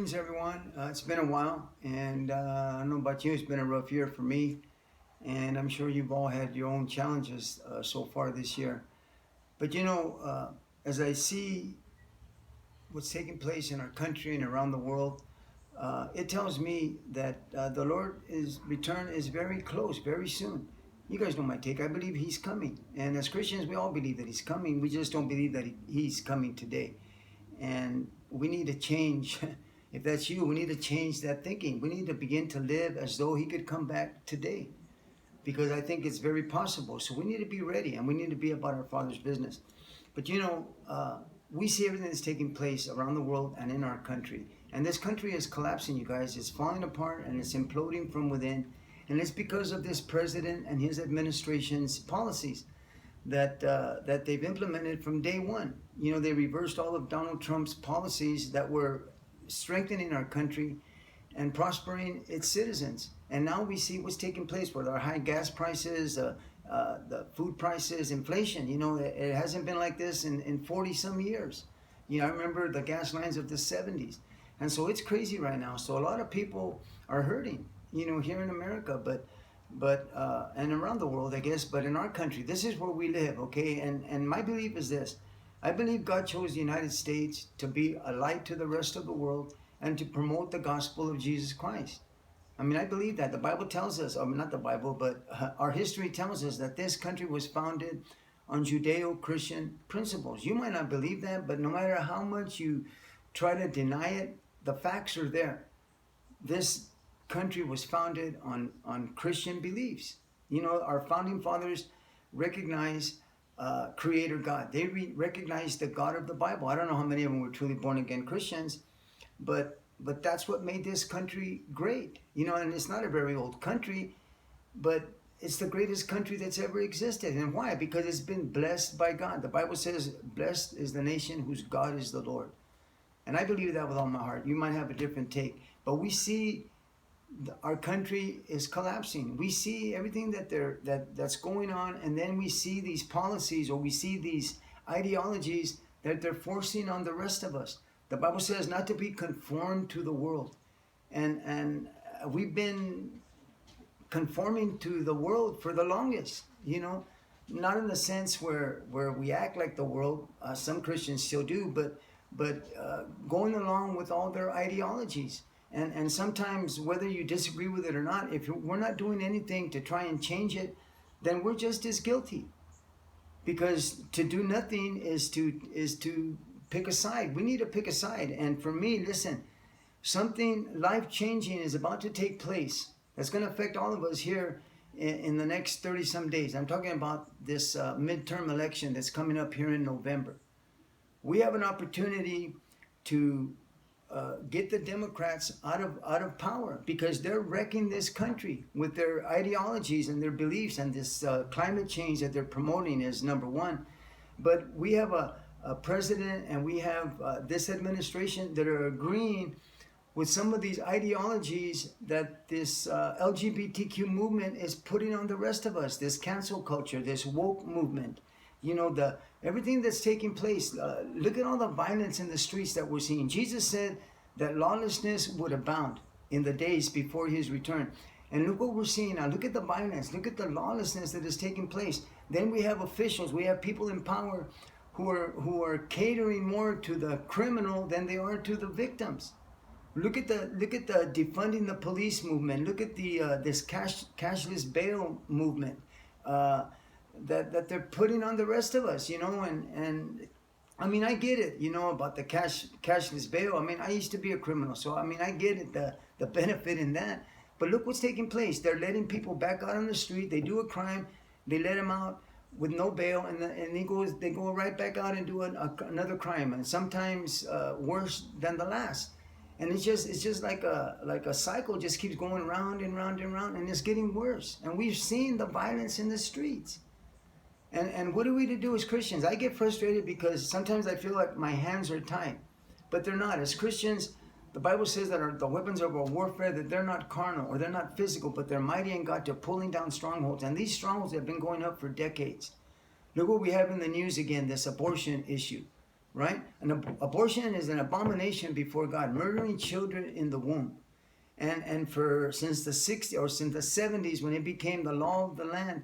Greetings, everyone. It's been a while, and I don't know about you, it's been a rough year for me, and I'm sure you've all had your own challenges so far this year. But as I see what's taking place in our country and around the world, it tells me that the Lord's return is very close, very soon. You guys know my take. I believe He's coming, and as Christians, we all believe that He's coming. We just don't believe that He's coming today, and we need to change. If that's you, we need to change that thinking. We need to begin to live as though He could come back today, because I think it's very possible. So we need to be ready, and we need to be about our Father's business. But we see everything that's taking place around the world and in our country. And this country is collapsing, you guys. It's falling apart and it's imploding from within. And it's because of this president and his administration's policies that they've implemented from day one. They reversed all of Donald Trump's policies that were strengthening our country and prospering its citizens. And now we see what's taking place with our high gas prices, the food prices, inflation. It hasn't been like this in 40 some years. I remember the gas lines of the 70s. And so it's crazy right now. So a lot of people are hurting, here in America, but and around the world, I guess, but in our country, this is where we live, okay? And my belief is this. I believe God chose the United States to be a light to the rest of the world and to promote the gospel of Jesus Christ. I mean, I believe that. The Bible tells us, not the Bible, but our history tells us that this country was founded on Judeo-Christian principles. You might not believe that, but no matter how much you try to deny it, the facts are there. This country was founded on Christian beliefs. Our founding fathers recognized Creator God. They recognized the God of the Bible. I don't know how many of them were truly born again Christians, but that's what made this country great. And it's not a very old country, but it's the greatest country that's ever existed. And why? Because it's been blessed by God. The Bible says, blessed is the nation whose God is the Lord. And I believe that with all my heart. You might have a different take, but we see our country is collapsing. We see everything that's going on, and then we see these policies, or we see these ideologies that they're forcing on the rest of us. The Bible says not to be conformed to the world, and we've been conforming to the world for the longest. Not in the sense where we act like the world. Some Christians still do, but going along with all their ideologies. And sometimes, whether you disagree with it or not, if we're not doing anything to try and change it, then we're just as guilty. Because to do nothing is to pick a side. We need to pick a side. And for me, listen, something life-changing is about to take place that's going to affect all of us here in the next 30-some days. I'm talking about this midterm election that's coming up here in November. We have an opportunity to get the Democrats out of power, because they're wrecking this country with their ideologies and their beliefs, and this climate change that they're promoting is number one. But we have a president, and we have this administration that are agreeing with some of these ideologies that this LGBTQ movement is putting on the rest of us, this cancel culture, this woke movement. Everything that's taking place. Look at all the violence in the streets that we're seeing. Jesus said that lawlessness would abound in the days before His return. And look what we're seeing now. Look at the violence. Look at the lawlessness that is taking place. Then we have officials. We have people in power who are catering more to the criminal than they are to the victims. Look at the defunding the police movement. Look at the this cashless bail movement. That they're putting on the rest of us, and I mean, I get it, about the cashless bail. I mean, I used to be a criminal, so I mean, I get it, the benefit in that. But look what's taking place. They're letting people back out on the street. They do a crime, they let them out with no bail, and they go right back out and do another crime, and sometimes worse than the last. And it's just like a cycle, just keeps going round and round and round, and it's getting worse. And we've seen the violence in the streets. And what are we to do as Christians? I get frustrated because sometimes I feel like my hands are tied, but they're not. As Christians, the Bible says that the weapons of our warfare, that they're not carnal or they're not physical, but they're mighty in God to pulling down strongholds. And these strongholds have been going up for decades. Look what we have in the news again, this abortion issue. right? Abortion is an abomination before God, murdering children in the womb. And for since the 60s or since the 70s, when it became the law of the land,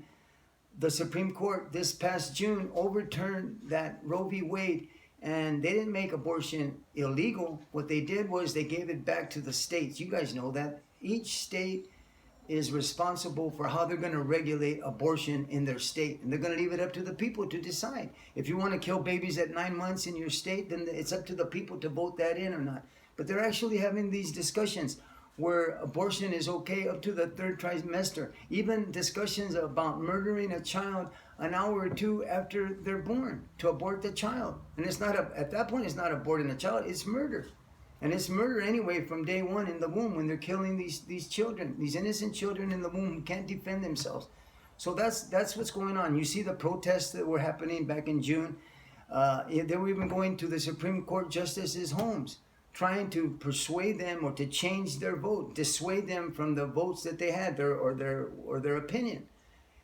the Supreme Court this past June overturned that Roe v. Wade, and they didn't make abortion illegal. What they did was they gave it back to the states. You guys know that each state is responsible for how they're going to regulate abortion in their state, and they're going to leave it up to the people to decide. If you want to kill babies at 9 months in your state, then it's up to the people to vote that in or not. But they're actually having these discussions where abortion is okay up to the 3rd trimester. Even discussions about murdering a child an hour or two after they're born to abort the child. And it's not at that point, it's not aborting a child, it's murder. And it's murder anyway from day one in the womb when they're killing these children, these innocent children in the womb who can't defend themselves. So that's what's going on. You see the protests that were happening back in June. They were even going to the Supreme Court justices' homes, trying to persuade them or to change their vote, dissuade them from the votes that they had, or their opinion.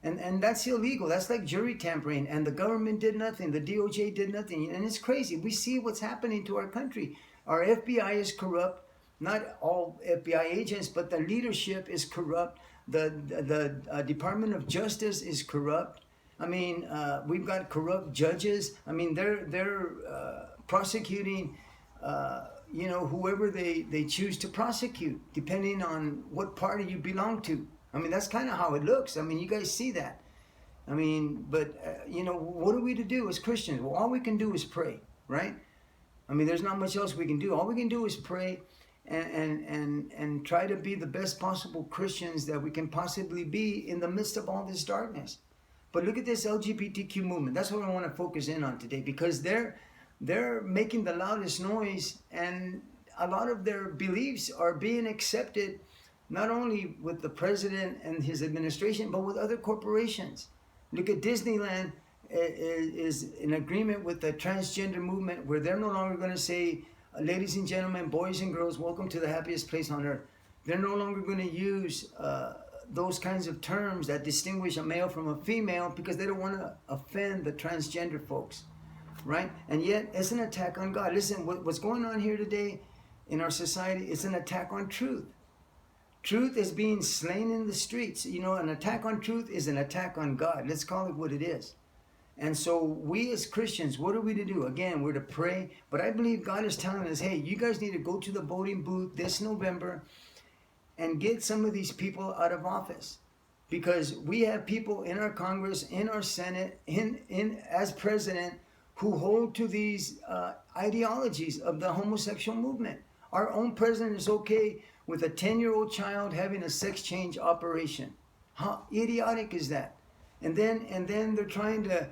And that's illegal. That's like jury tampering. And the government did nothing. The DOJ did nothing. And it's crazy. We see what's happening to our country. Our FBI is corrupt. Not all FBI agents, but the leadership is corrupt. The Department of Justice is corrupt. I mean, we've got corrupt judges. I mean, they're prosecuting whoever they choose to prosecute, depending on what party you belong to. I mean, that's kind of how it looks. I mean, you guys see that. I mean, but, what are we to do as Christians? Well, all we can do is pray, right? I mean, there's not much else we can do. All we can do is pray and try to be the best possible Christians that we can possibly be in the midst of all this darkness. But look at this LGBTQ movement. That's what I want to focus in on today, because they're making the loudest noise, and a lot of their beliefs are being accepted not only with the president and his administration, but with other corporations. Look at Disneyland is in agreement with the transgender movement, where they're no longer going to say, ladies and gentlemen, boys and girls, welcome to the happiest place on earth. They're no longer going to use those kinds of terms that distinguish a male from a female, because they don't want to offend the transgender folks. Right? And yet it's an attack on God. Listen, what's going on here today in our society is an attack on truth. Truth is being slain in the streets. An attack on truth is an attack on God. Let's call it what it is. And so we as Christians, what are we to do? Again, we're to pray. But I believe God is telling us, hey, you guys need to go to the voting booth this November and get some of these people out of office. Because we have people in our Congress, in our Senate, in as president, who hold to these ideologies of the homosexual movement. Our own president is okay with a 10-year-old child having a sex change operation. How idiotic is that? And then they're trying to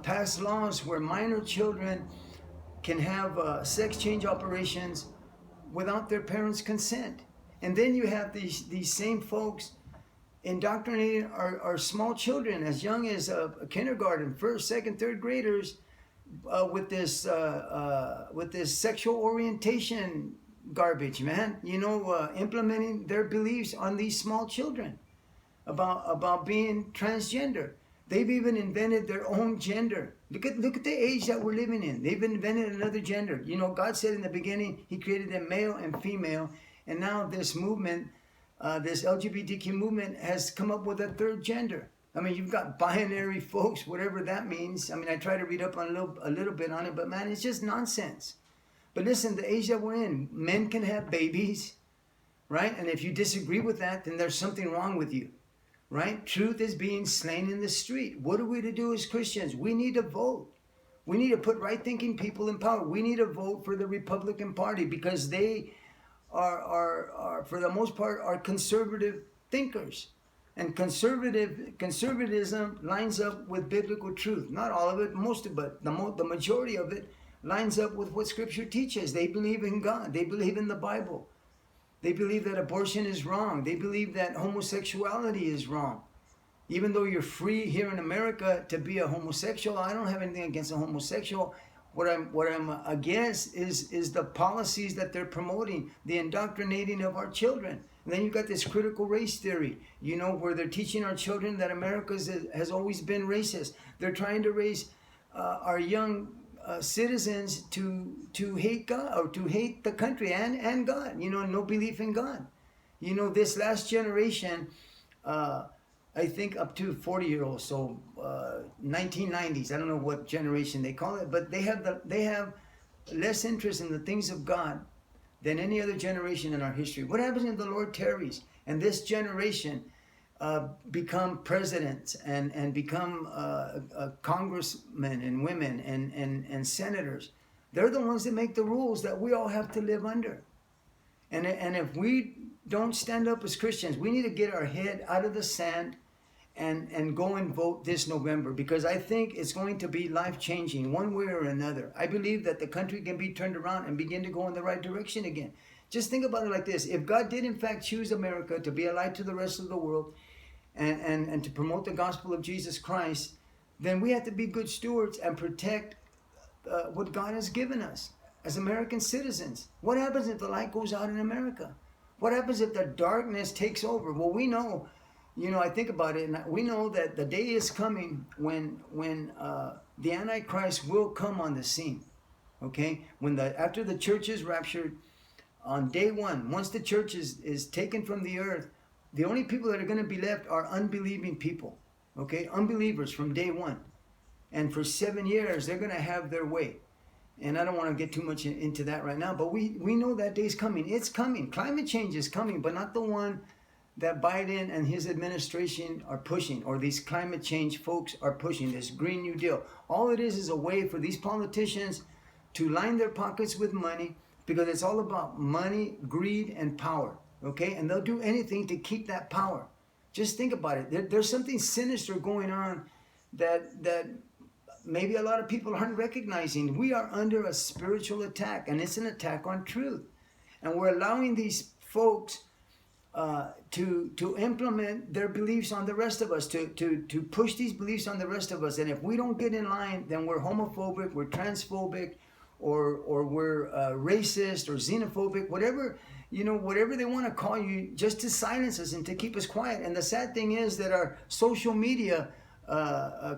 pass laws where minor children can have sex change operations without their parents' consent. And then you have these same folks indoctrinating our small children as young as kindergarten, first, second, third graders with this sexual orientation garbage, man. Implementing their beliefs on these small children about being transgender. They've even invented their own gender. Look at the age that we're living in. They've invented another gender. God said in the beginning He created them male and female, and now this movement, this LGBTQ movement, has come up with a third gender. I mean, you've got binary folks, whatever that means. I mean, I try to read up on a little bit on it, but man, it's just nonsense. But listen, the age that we're in, men can have babies, right? And if you disagree with that, then there's something wrong with you, right? Truth is being slain in the street. What are we to do as Christians? We need to vote. We need to put right-thinking people in power. We need to vote for the Republican Party, because they are for the most part, are conservative thinkers. And conservatism lines up with biblical truth. Not all of it, most of it, the majority of it lines up with what Scripture teaches. They believe in God. They believe in the Bible. They believe that abortion is wrong. They believe that homosexuality is wrong. Even though you're free here in America to be a homosexual, I don't have anything against a homosexual. What I'm against is the policies that they're promoting, the indoctrinating of our children. And then you've got this critical race theory, where they're teaching our children that America has always been racist. They're trying to raise our young citizens to hate God or to hate the country and God. No belief in God. This last generation, I think up to 40-year-olds, so 1990s. I don't know what generation they call it, but they have less interest in the things of God than any other generation in our history. What happens if the Lord tarries and this generation become presidents and become congressmen and women and senators? They're the ones that make the rules that we all have to live under. And if we don't stand up as Christians, we need to get our head out of the sand and go and vote this November, because I think it's going to be life-changing one way or another. I believe that the country can be turned around and begin to go in the right direction again. Just think about it like this. If God did in fact choose America to be a light to the rest of the world and to promote the gospel of Jesus Christ, then we have to be good stewards and protect what God has given us as American citizens. What happens if the light goes out in America? What happens if the darkness takes over? Well, we know, I think about it, and we know that the day is coming when the Antichrist will come on the scene. Okay, after the church is raptured, on day one, once the church is taken from the earth, the only people that are going to be left are unbelieving people. Okay, unbelievers from day one, and for 7 years they're going to have their way. And I don't want to get too much into that right now, but we know that day's coming. It's coming. Climate change is coming, but not the one that Biden and his administration are pushing, or these climate change folks are pushing, this Green New Deal. All it is a way for these politicians to line their pockets with money, because it's all about money, greed, and power. Okay? And they'll do anything to keep that power. Just think about it. There's something sinister going on that maybe a lot of people aren't recognizing. We are under a spiritual attack, and it's an attack on truth. And we're allowing these folks to implement their beliefs on the rest of us, to push these beliefs on the rest of us. And if we don't get in line, then we're homophobic, we're transphobic, or we're racist or xenophobic, whatever they want to call you, just to silence us and to keep us quiet. And the sad thing is that our social media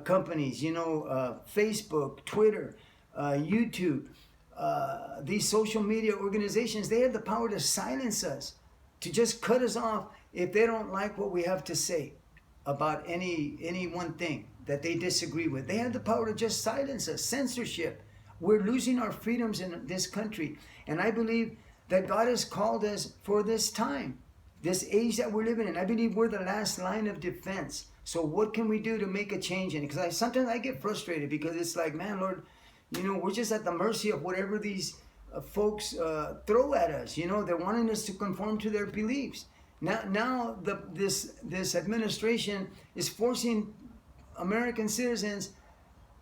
companies, Facebook, Twitter, YouTube, these social media organizations, they have the power to silence us, to just cut us off if they don't like what we have to say about any one thing that they disagree with. They have the power to just silence us. Censorship. We're losing our freedoms in this country. And I believe that God has called us for this time, this age that we're living in. I believe we're the last line of defense. So what can we do to make a change in it? Because sometimes I get frustrated, because it's like, man, Lord, we're just at the mercy of whatever these folks throw at us. They're wanting us to conform to their beliefs. Now this administration is forcing American citizens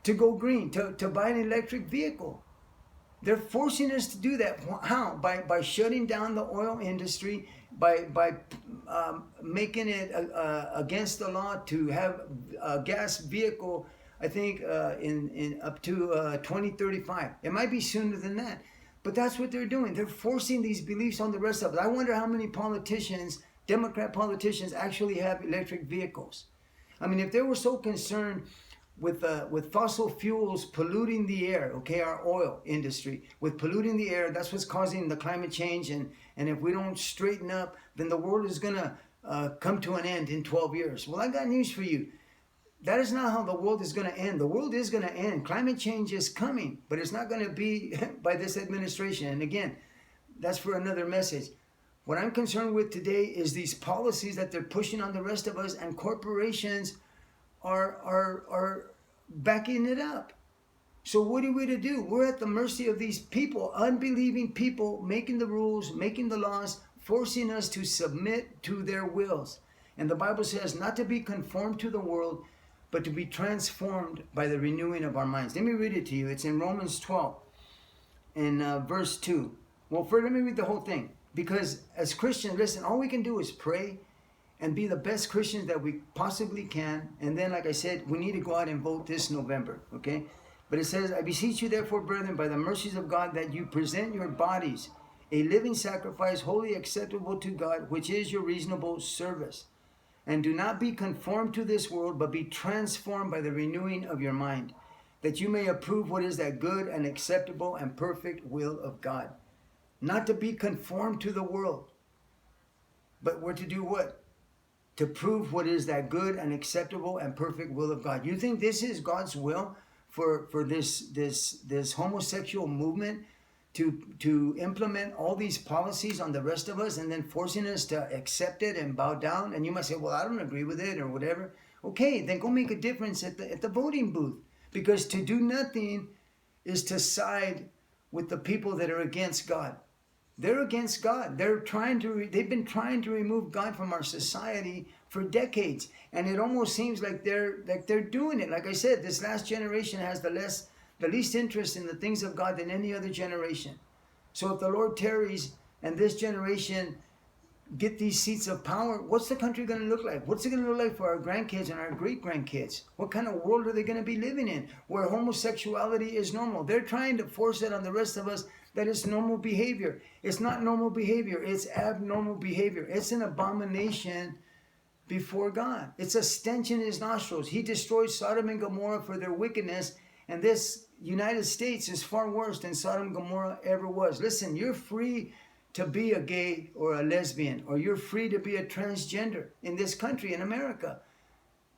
to go green, to buy an electric vehicle. They're forcing us to do that. How? By shutting down the oil industry, by making it against the law to have a gas vehicle, I think in up to 2035. It might be sooner than that. But that's what they're doing. They're forcing these beliefs on the rest of us. I wonder how many politicians, Democrat politicians, actually have electric vehicles. I mean, if they were so concerned with fossil fuels polluting the air, okay, our oil industry, with polluting the air, that's what's causing the climate change. And if we don't straighten up, then the world is going to come to an end in 12 years. Well, I got news for you. That is not how the world is going to end. The world is going to end. Climate change is coming, but it's not going to be by this administration. And again, that's for another message. What I'm concerned with today is these policies that they're pushing on the rest of us, and corporations are backing it up. So what are we to do? We're at the mercy of these people, unbelieving people, making the rules, making the laws, forcing us to submit to their wills. And the Bible says not to be conformed to the world, but to be transformed by the renewing of our minds. Let me read it to you. It's in Romans 12, in verse 2. Well, first, let me read the whole thing. Because as Christians, listen, all we can do is pray and be the best Christians that we possibly can. And then, like I said, we need to go out and vote this November, okay? But it says, I beseech you therefore, brethren, by the mercies of God, that you present your bodies a living sacrifice, wholly acceptable to God, which is your reasonable service. And do not be conformed to this world, but be transformed by the renewing of your mind, that you may approve what is that good and acceptable and perfect will of God. Not to be conformed to the world, but we're to do what? To prove what is that good and acceptable and perfect will of God. You think this is God's will for this homosexual movement to implement all these policies on the rest of us and then forcing us to accept it and bow down? And you might say, well, I don't agree with it or whatever. Okay, then go make a difference at the voting booth. Because to do nothing is to side with the people that are against God. They're against God. They've been trying to remove God from our society for decades. And it almost seems like they're doing it. Like I said, this last generation has the least interest in the things of God than any other generation. So if the Lord tarries and this generation get these seats of power, what's the country going to look like? What's it going to look like for our grandkids and our great-grandkids? What kind of world are they going to be living in where homosexuality is normal? They're trying to force it on the rest of us that it's normal behavior. It's not normal behavior. It's abnormal behavior. It's an abomination before God. It's a stench in his nostrils. He destroyed Sodom and Gomorrah for their wickedness, and this United States is far worse than Sodom and Gomorrah ever was. Listen, you're free to be a gay or a lesbian, or you're free to be a transgender in this country, in America,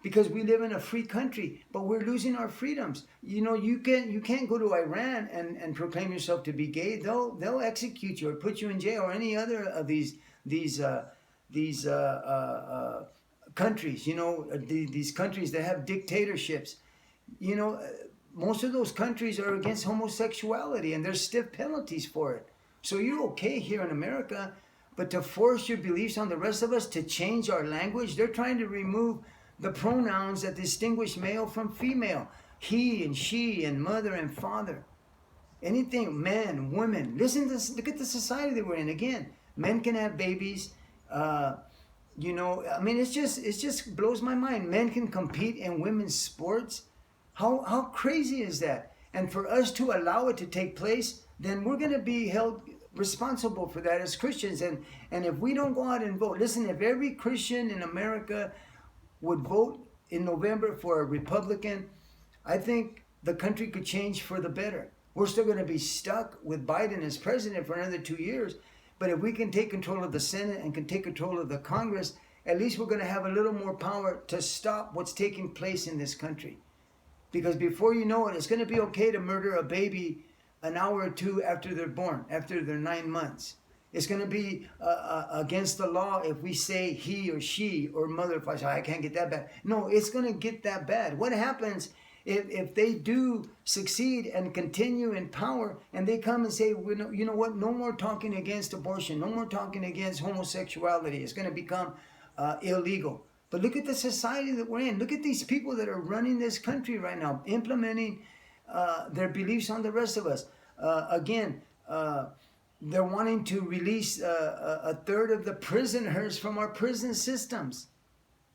because we live in a free country, but we're losing our freedoms. You know, you can't go to Iran and proclaim yourself to be gay. They'll execute you or put you in jail, or any other of these countries. You know, these countries that have dictatorships. You know, most of those countries are against homosexuality, and there's stiff penalties for it. So you're okay here in America, but to force your beliefs on the rest of us, to change our language, they're trying to remove the pronouns that distinguish male from female. He and she and mother and father. Anything, men, women. Look at the society that we're in. Again, men can have babies. You know, I mean, it just blows my mind. Men can compete in women's sports. How crazy is that? And for us to allow it to take place, then we're going to be held responsible for that as Christians. And if we don't go out and vote, listen, if every Christian in America would vote in November for a Republican, I think the country could change for the better. We're still going to be stuck with Biden as president for another 2 years. But if we can take control of the Senate and can take control of the Congress, at least we're going to have a little more power to stop what's taking place in this country. Because before you know it, it's going to be okay to murder a baby an hour or two after they're born, after they're 9 months. It's going to be against the law if we say he or she or mother. If I say, I can't get that bad. No, it's going to get that bad. What happens if they do succeed and continue in power and they come and say, well, you know what, no more talking against abortion, no more talking against homosexuality. It's going to become illegal. But look at the society that we're in. Look at these people that are running this country right now, implementing their beliefs on the rest of us. They're wanting to release a third of the prisoners from our prison systems.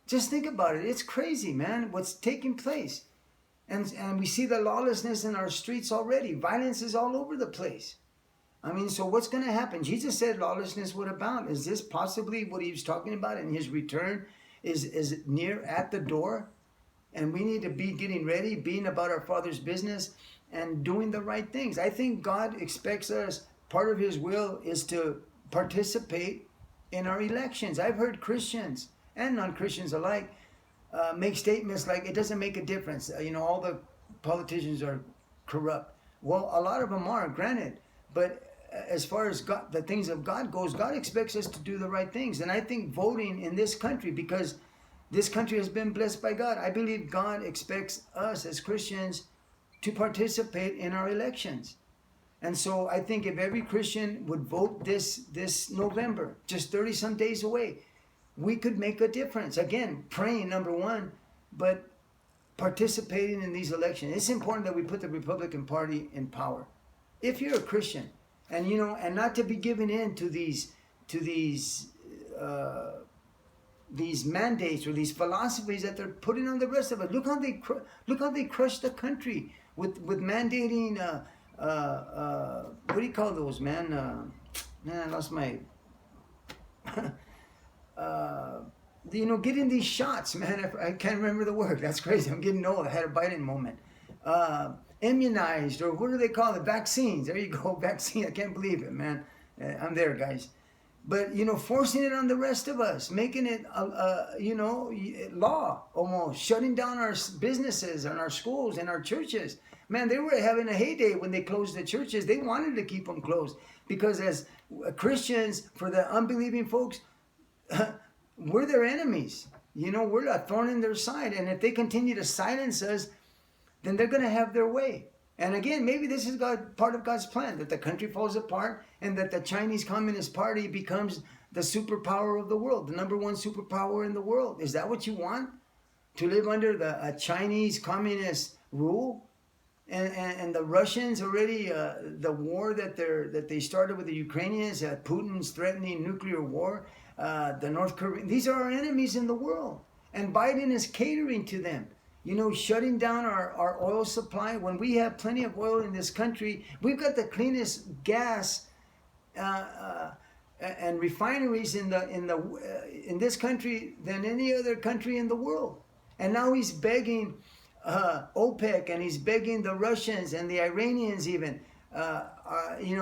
Just think about it. It's crazy, man, what's taking place. And we see the lawlessness in our streets already. Violence is all over the place. I mean, so what's going to happen? Jesus said lawlessness would abound. Is this possibly what he was talking about in his return? Is it near at the door? And we need to be getting ready, being about our Father's business and doing the right things. I think God expects us, part of his will is to participate in our elections. I've heard Christians and non-Christians alike make statements like it doesn't make a difference. You know, all the politicians are corrupt. Well, a lot of them are, granted. But as far as God, the things of God goes, God expects us to do the right things. And I think voting in this country, because this country has been blessed by God, I believe God expects us as Christians to participate in our elections. And so I think if every Christian would vote this November, just 30 some days away, we could make a difference. Again, praying, number one, but participating in these elections. It's important that we put the Republican Party in power. If you're a Christian, and you know, and not to be given in to these mandates or these philosophies that they're putting on the rest of us. Look how they crush the country with mandating. What do you call those, man? Man, I lost my. You know, getting these shots, man. I can't remember the word. That's crazy. I'm getting old. I had a Biden moment. immunized, or what do they call it? Vaccines. There you go, vaccine. I can't believe it, man. I'm there, guys. But forcing it on the rest of us, making it law, almost shutting down our businesses and our schools and our churches. Man, they were having a heyday when they closed the churches. They wanted to keep them closed because as Christians, for the unbelieving folks, we're their enemies. We're a thorn in their side, and if they continue to silence us, then they're going to have their way. And again, maybe this is part of God's plan, that the country falls apart and that the Chinese Communist Party becomes the superpower of the world, the number one superpower in the world. Is that what you want? To live under a Chinese Communist rule? And the Russians already, the war that they started with the Ukrainians, Putin's threatening nuclear war, the North Korean, these are our enemies in the world. And Biden is catering to them. Shutting down our oil supply. When we have plenty of oil in this country, we've got the cleanest gas and refineries in this country than any other country in the world. And now he's begging OPEC, and he's begging the Russians and the Iranians even,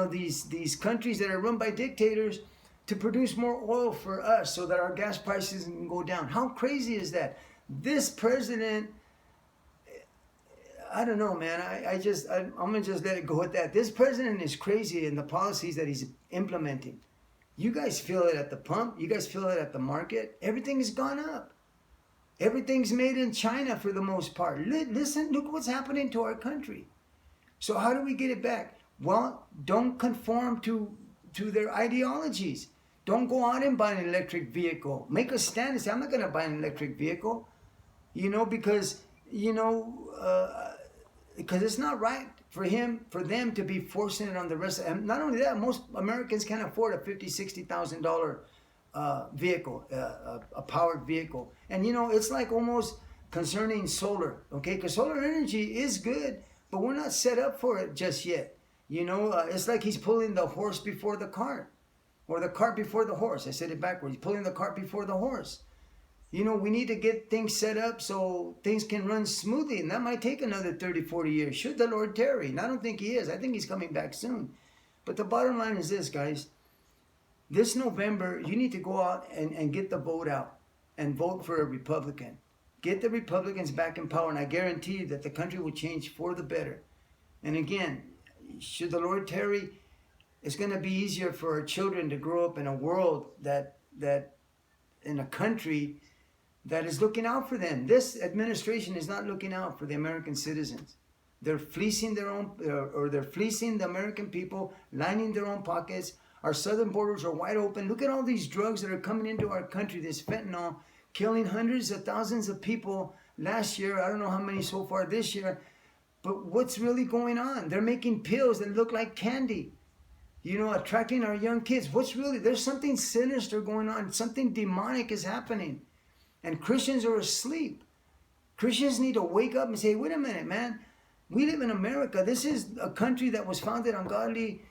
these countries that are run by dictators, to produce more oil for us so that our gas prices can go down. How crazy is that? This president, I don't know, man. I'm going to just let it go at that. This president is crazy in the policies that he's implementing. You guys feel it at the pump. You guys feel it at the market. Everything has gone up. Everything's made in China for the most part. Listen, look what's happening to our country. So how do we get it back? Well, don't conform to their ideologies. Don't go out and buy an electric vehicle. Make a stand and say, I'm not going to buy an electric vehicle. Because it's not right for them to be forcing it on the rest. And not only that, most Americans can't afford a $50,000, $60,000 vehicle, a powered vehicle. And it's like almost concerning solar, okay? Because solar energy is good, but we're not set up for it just yet. It's like he's pulling the horse before the cart, or the cart before the horse. I said it backwards. He's pulling the cart before the horse. We need to get things set up so things can run smoothly. And that might take another 30, 40 years, should the Lord tarry. And I don't think he is. I think he's coming back soon. But the bottom line is this, guys. This November, you need to go out and get the vote out and vote for a Republican. Get the Republicans back in power. And I guarantee you that the country will change for the better. And again, should the Lord tarry, it's going to be easier for our children to grow up in a world that in a country that is looking out for them. This administration is not looking out for the American citizens. They're fleecing they're fleecing the American people, lining their own pockets. Our southern borders are wide open. Look at all these drugs that are coming into our country, this fentanyl, killing hundreds of thousands of people last year. I don't know how many so far this year. But what's really going on? They're making pills that look like candy, attracting our young kids. There's something sinister going on. Something demonic is happening. And Christians are asleep. Christians need to wake up and say, wait a minute, man. We live in America. This is a country that was founded on godly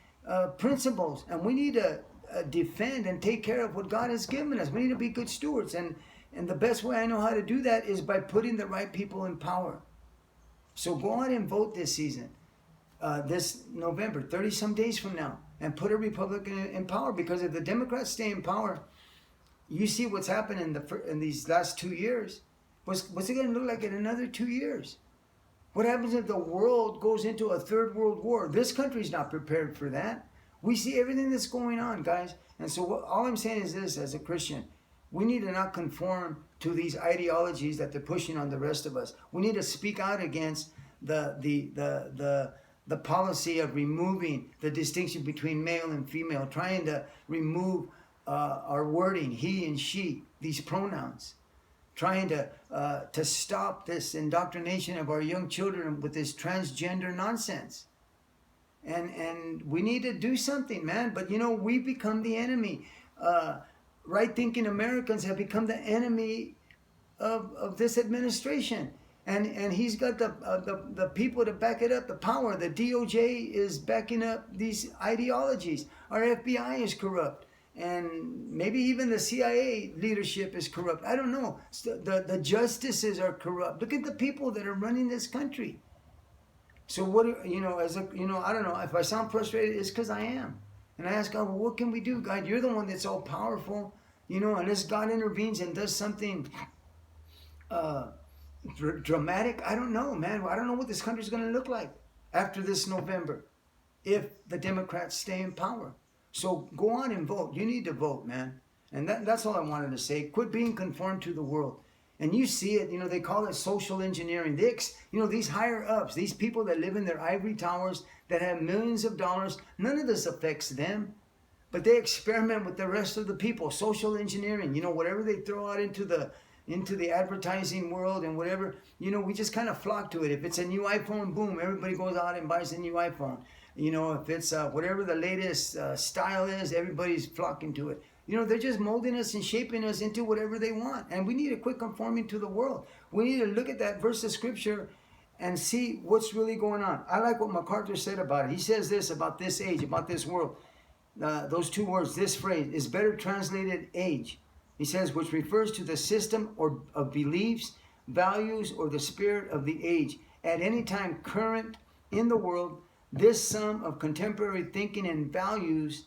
principles. And we need to defend and take care of what God has given us. We need to be good stewards. And the best way I know how to do that is by putting the right people in power. So go out and vote this season, this November, 30 some days from now, and put a Republican in power. Because if the Democrats stay in power, you see what's happened in these last 2 years. What's it going to look like in another 2 years? What happens if the world goes into a third world war? This country's not prepared for that. We see everything that's going on, guys. And so all I'm saying is this, as a Christian, we need to not conform to these ideologies that they're pushing on the rest of us. We need to speak out against the policy of removing the distinction between male and female, trying to remove our wording, he and she, these pronouns, trying to stop this indoctrination of our young children with this transgender nonsense. And we need to do something, man. But we become the enemy. Right-thinking Americans have become the enemy of this administration. And he's got the people to back it up, the power. The DOJ is backing up these ideologies. Our FBI is corrupt. And maybe even the CIA leadership is corrupt. I don't know. The justices are corrupt. Look at the people that are running this country. So what, as a, I don't know, if I sound frustrated, it's because I am. And I ask God, well, what can we do? God, you're the one that's all powerful, unless God intervenes and does something uh, dramatic. I don't know, man. I don't know what this country's going to look like after this November if the Democrats stay in power. So go on and vote. You need to vote, man. And that's all I wanted to say. Quit being conformed to the world. And you see it, they call it social engineering. These higher ups, these people that live in their ivory towers, that have millions of dollars, none of this affects them. But they experiment with the rest of the people. Social engineering, whatever they throw out into the advertising world and whatever, we just kind of flock to it. If it's a new iPhone, boom, everybody goes out and buys a new iPhone. If it's whatever the latest style is, everybody's flocking to it. They're just molding us and shaping us into whatever they want. And we need to quit conforming to the world. We need to look at that verse of scripture and see what's really going on. I like what MacArthur said about it. He says this about this age, about this world. Those two words, this phrase, is better translated age. He says, which refers to the system or of beliefs, values, or the spirit of the age. At any time current in the world, this sum of contemporary thinking and values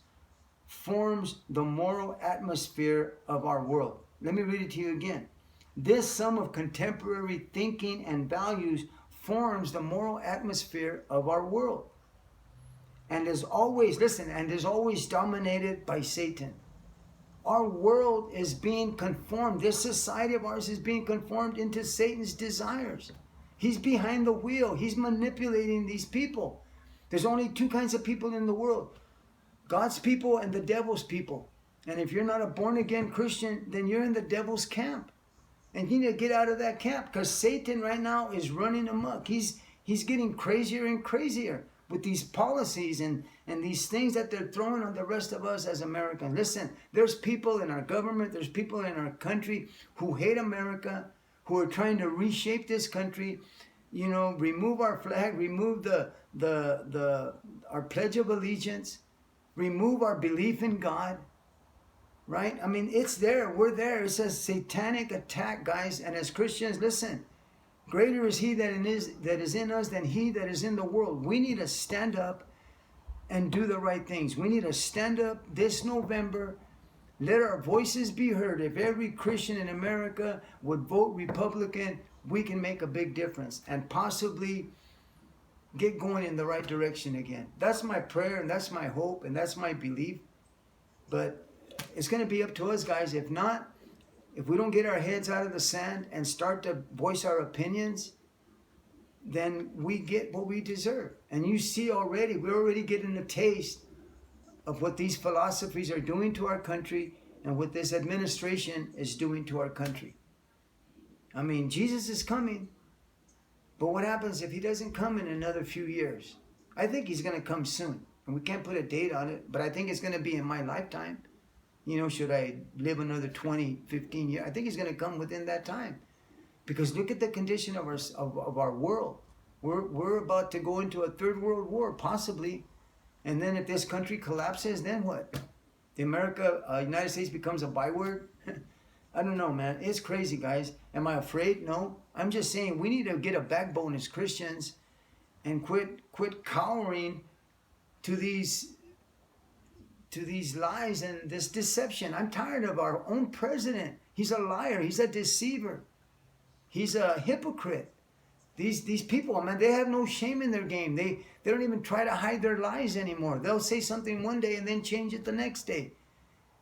forms the moral atmosphere of our world. Let me read it to you again. This sum of contemporary thinking and values forms the moral atmosphere of our world. And is always, dominated by Satan. Our world is being conformed. This society of ours is being conformed into Satan's desires. He's behind the wheel. He's manipulating these people. There's only two kinds of people in the world. God's people and the devil's people. And if you're not a born-again Christian, then you're in the devil's camp. And you need to get out of that camp because Satan right now is running amok. He's getting crazier and crazier with these policies and these things that they're throwing on the rest of us as Americans. Listen, there's people in our government, there's people in our country who hate America, who are trying to reshape this country, remove our flag, remove our Pledge of Allegiance, remove our belief in God, right? I mean, it's there. We're there. It says satanic attack, guys. And as Christians, listen, greater is he that is in us than he that is in the world. We need to stand up and do the right things. We need to stand up this November. Let our voices be heard. If every Christian in America would vote Republican, we can make a big difference and possibly get going in the right direction again. That's my prayer and that's my hope and that's my belief. But it's going to be up to us, guys. If not, if we don't get our heads out of the sand and start to voice our opinions, then we get what we deserve. And you see already, we're already getting a taste of what these philosophies are doing to our country and what this administration is doing to our country. I mean, Jesus is coming. But what happens if he doesn't come in another few years? I think he's going to come soon. And we can't put a date on it, but I think it's going to be in my lifetime. Should I live another 20, 15 years? I think he's going to come within that time. Because look at the condition of our world. We're about to go into a third world war, possibly. And then if this country collapses, then what? The United States becomes a byword? I don't know, man. It's crazy, guys. Am I afraid? No. I'm just saying we need to get a backbone as Christians and quit cowering to these lies and this deception. I'm tired of our own president. He's a liar. He's a deceiver. He's a hypocrite. These people, man, they have no shame in their game. They don't even try to hide their lies anymore. They'll say something one day and then change it the next day.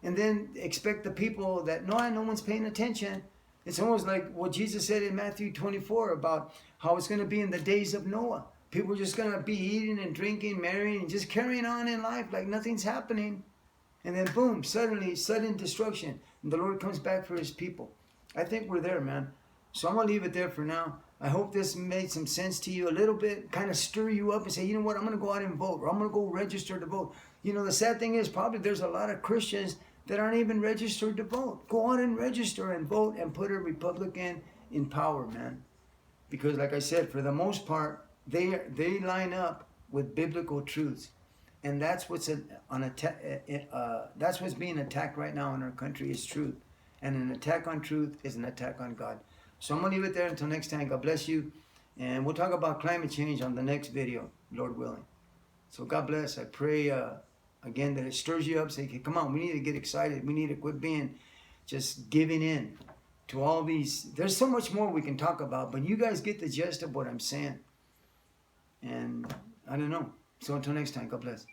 And then expect the people that, no one's paying attention. It's almost like what Jesus said in Matthew 24 about how it's going to be in the days of Noah. People are just going to be eating and drinking, marrying, and just carrying on in life like nothing's happening. And then boom, sudden destruction. And the Lord comes back for his people. I think we're there, man. So I'm going to leave it there for now. I hope this made some sense to you a little bit, kind of stir you up and say, you know what, I'm going to go out and vote, or I'm going to go register to vote. The sad thing is probably there's a lot of Christians that aren't even registered to vote. Go out and register and vote and put a Republican in power, man. Because like I said, for the most part, they line up with biblical truths. And that's what's that's what's being attacked right now in our country is truth. And an attack on truth is an attack on God. So I'm going to leave it there until next time. God bless you. And we'll talk about climate change on the next video, Lord willing. So God bless. I pray, again, that it stirs you up. Say, hey, come on, we need to get excited. We need to quit being just giving in to all these. There's so much more we can talk about, but you guys get the gist of what I'm saying. And I don't know. So until next time, God bless.